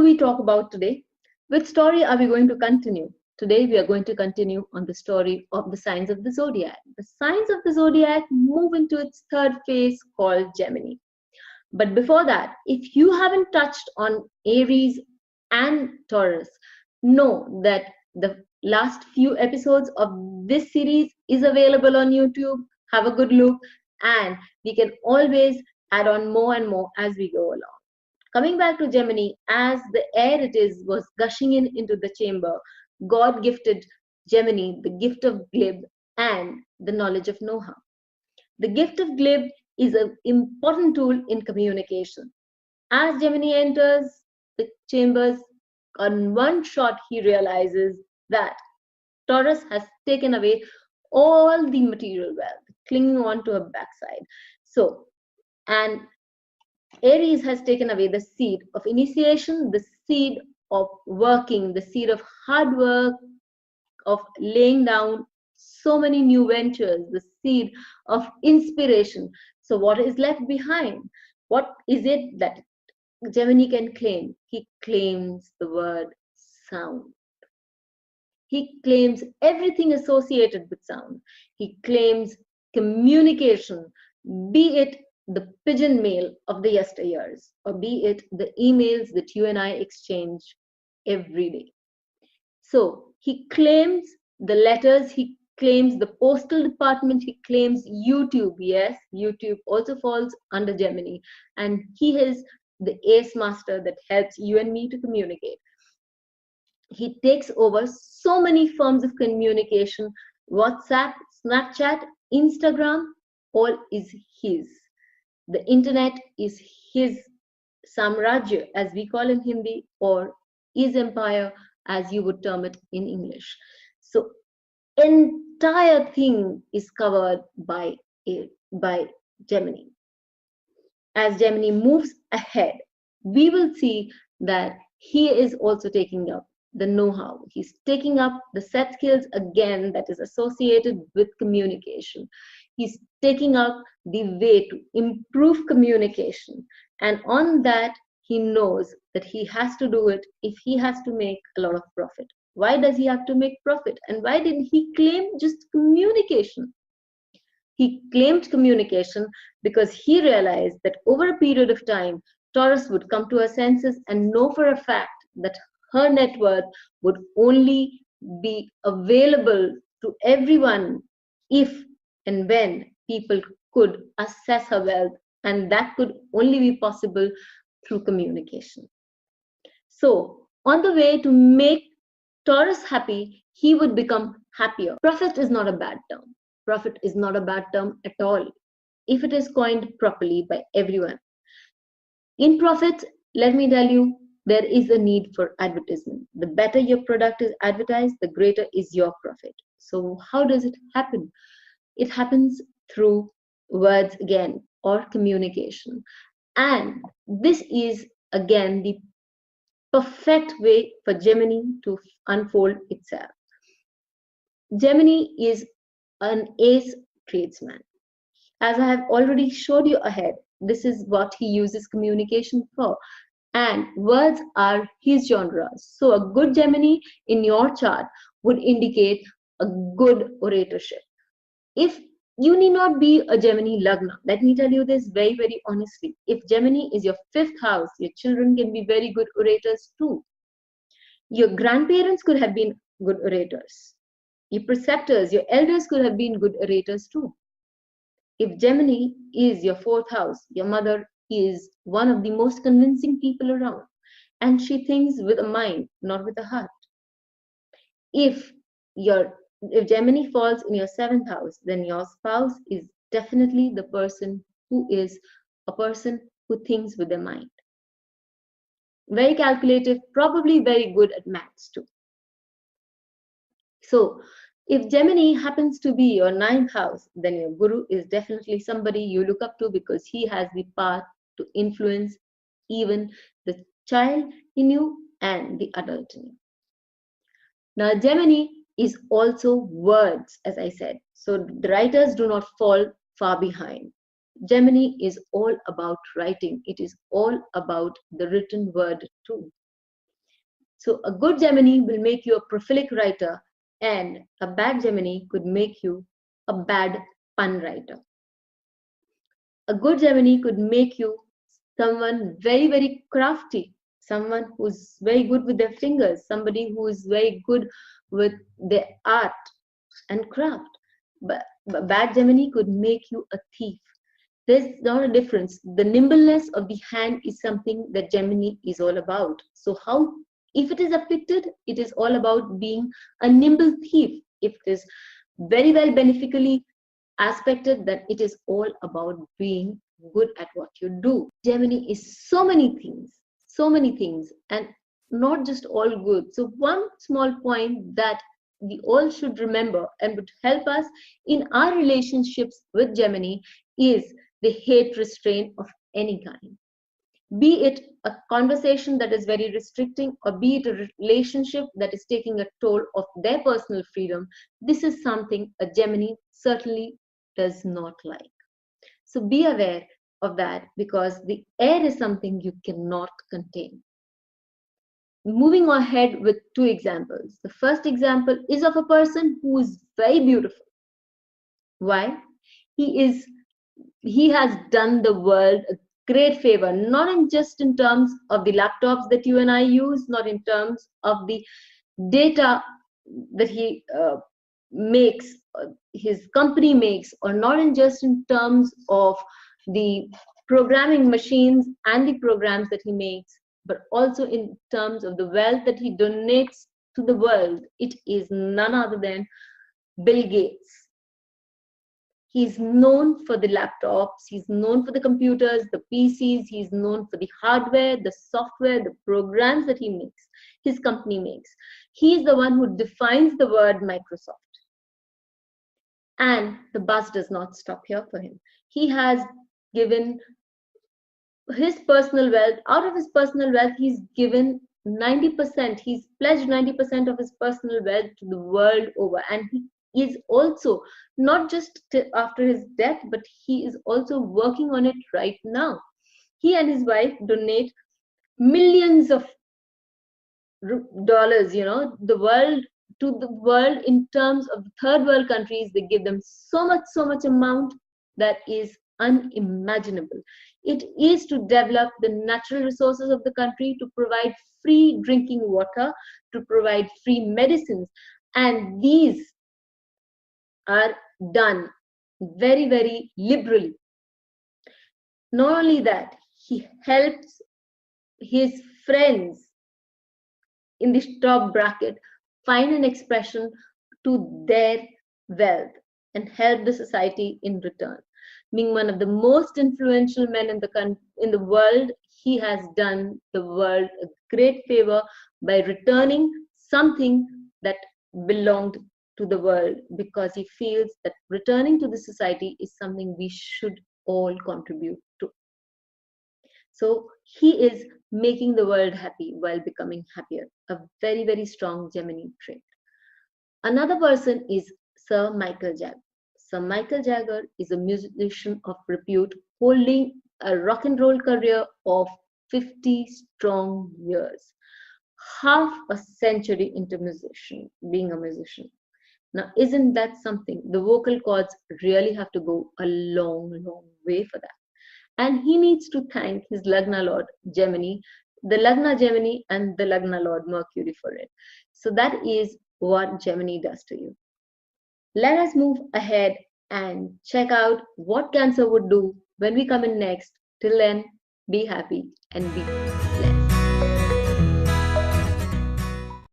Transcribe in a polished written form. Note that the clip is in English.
we talk about today? Which story are we going to continue? Today we are going to continue on the story of the signs of the zodiac. The signs of the zodiac move into its third phase called Gemini. But before that, if you haven't touched on Aries and Taurus, know that the last few episodes of this series is available on YouTube. Have a good look, and we can always add on more and more as we go along. Coming back to Gemini, as the air it is was gushing into the chamber, God gifted Gemini the gift of Glib and the knowledge of know-how. The gift of Glib is an important tool in communication. As Gemini enters the chambers, on one shot he realizes that Taurus has taken away all the material wealth, clinging on to her backside. So, and Aries has taken away the seed of initiation, the seed of working, the seed of hard work, of laying down so many new ventures, the seed of inspiration. So what is left behind? What is it that Gemini can claim? He claims the word sound. He claims everything associated with sound. He claims communication, be it the pigeon mail of the yesteryears, or be it the emails that you and I exchange every day. So he claims the letters, he claims the postal department, he claims YouTube. Yes, YouTube also falls under Gemini, and he is the ace master that helps you and me to communicate. He takes over so many forms of communication. WhatsApp, Snapchat, Instagram, all is his. The internet is his samrajya, as we call in Hindi, or his empire, as you would term it in English. So entire thing is covered by Gemini. As Gemini moves ahead, we will see that he is also taking up the know-how. He's taking up the set skills again that is associated with communication. He's taking up the way to improve communication. And on that, he knows that he has to do it if he has to make a lot of profit. Why does he have to make profit? And why didn't he claim just communication? He claimed communication because he realized that over a period of time, Taurus would come to her senses and know for a fact that her net worth would only be available to everyone if and when people could assess her wealth, and that could only be possible through communication. So, on the way to make Taurus happy, he would become happier. Profit is not a bad term. Profit is not a bad term at all, if it is coined properly by everyone. In profit, let me tell you, there is a need for advertisement. The better your product is advertised, the greater is your profit. So how does it happen? It happens through words again, or communication. And this is again the perfect way for Gemini to unfold itself. Gemini is an ace tradesman. As I have already showed you ahead, this is what he uses communication for. And words are his genre. So a good Gemini in your chart would indicate a good oratorship. If you need not be a Gemini Lagna, let me tell you this very, very honestly. If Gemini is your fifth house, your children can be very good orators too. Your grandparents could have been good orators. Your preceptors, your elders could have been good orators too. If Gemini is your fourth house, your mother is one of the most convincing people around, and she thinks with a mind, not with a heart. If Gemini falls in your seventh house, then your spouse is definitely the person who is a person who thinks with their mind. Very calculative, probably very good at maths too. So if Gemini happens to be your ninth house, then your guru is definitely somebody you look up to, because he has the power to influence even the child in you and the adult in you. Now, Gemini is also words, as I said. So the writers do not fall far behind. Gemini is all about writing. It is all about the written word too. So a good Gemini will make you a prolific writer, and a bad Gemini could make you a bad pun writer. A good Gemini could make you someone very, very crafty, someone who's very good with their fingers, somebody who is very good with their art and craft. But bad Gemini could make you a thief. There's not a difference. The nimbleness of the hand is something that Gemini is all about. So how, if it is afflicted, it is all about being a nimble thief. If it is very well beneficially aspected, then it is all about being good at what you do. Gemini is so many things, and not just all good. So one small point that we all should remember and would help us in our relationships with Gemini is the hate restraint of any kind. Be it a conversation that is very restricting, or be it a relationship that is taking a toll of their personal freedom, this is something a Gemini certainly does not like. So be aware of that, because the air is something you cannot contain. Moving ahead with two examples. The first example is of a person who is very beautiful. Why? He has done the world a great favor, not in just in terms of the laptops that you and I use, not in terms of the data that he makes, his company makes, or not in just in terms of the programming machines and the programs that he makes, but also in terms of the wealth that he donates to the world. It is none other than Bill Gates. He's known for the laptops, he's known for the computers, the PCs, he's known for the hardware, the software, the programs that he makes, his company makes. He's the one who defines the word Microsoft. And the buzz does not stop here for him. He has given his personal wealth, out of his personal wealth, he's given 90%, he's pledged 90% of his personal wealth to the world over. And he is also, not just after his death, but he is also working on it right now. He and his wife donate millions of dollars, the world, to the world in terms of third world countries. They give them so much amount that is unimaginable. It is to develop the natural resources of the country, to provide free drinking water, to provide free medicines, and these are done very, very liberally. Not only that, he helps his friends in the top bracket find an expression to their wealth and help the society in return. Being one of the most influential men in the world, he has done the world a great favor by returning something that belonged to the world, because he feels that returning to the society is something we should all contribute to. So he is making the world happy while becoming happier. A very, very strong Gemini trait. Another person is Sir Michael Jagger. Sir Michael Jagger is a musician of repute, holding a rock and roll career of 50 strong years. Half a century into being a musician. Now, isn't that something? The vocal cords really have to go a long, long way for that. And he needs to thank his Lagna Lord Gemini, the Lagna Gemini and the Lagna Lord Mercury for it. So that is what Gemini does to you. Let us move ahead and check out what Cancer would do when we come in next. Till then, be happy and be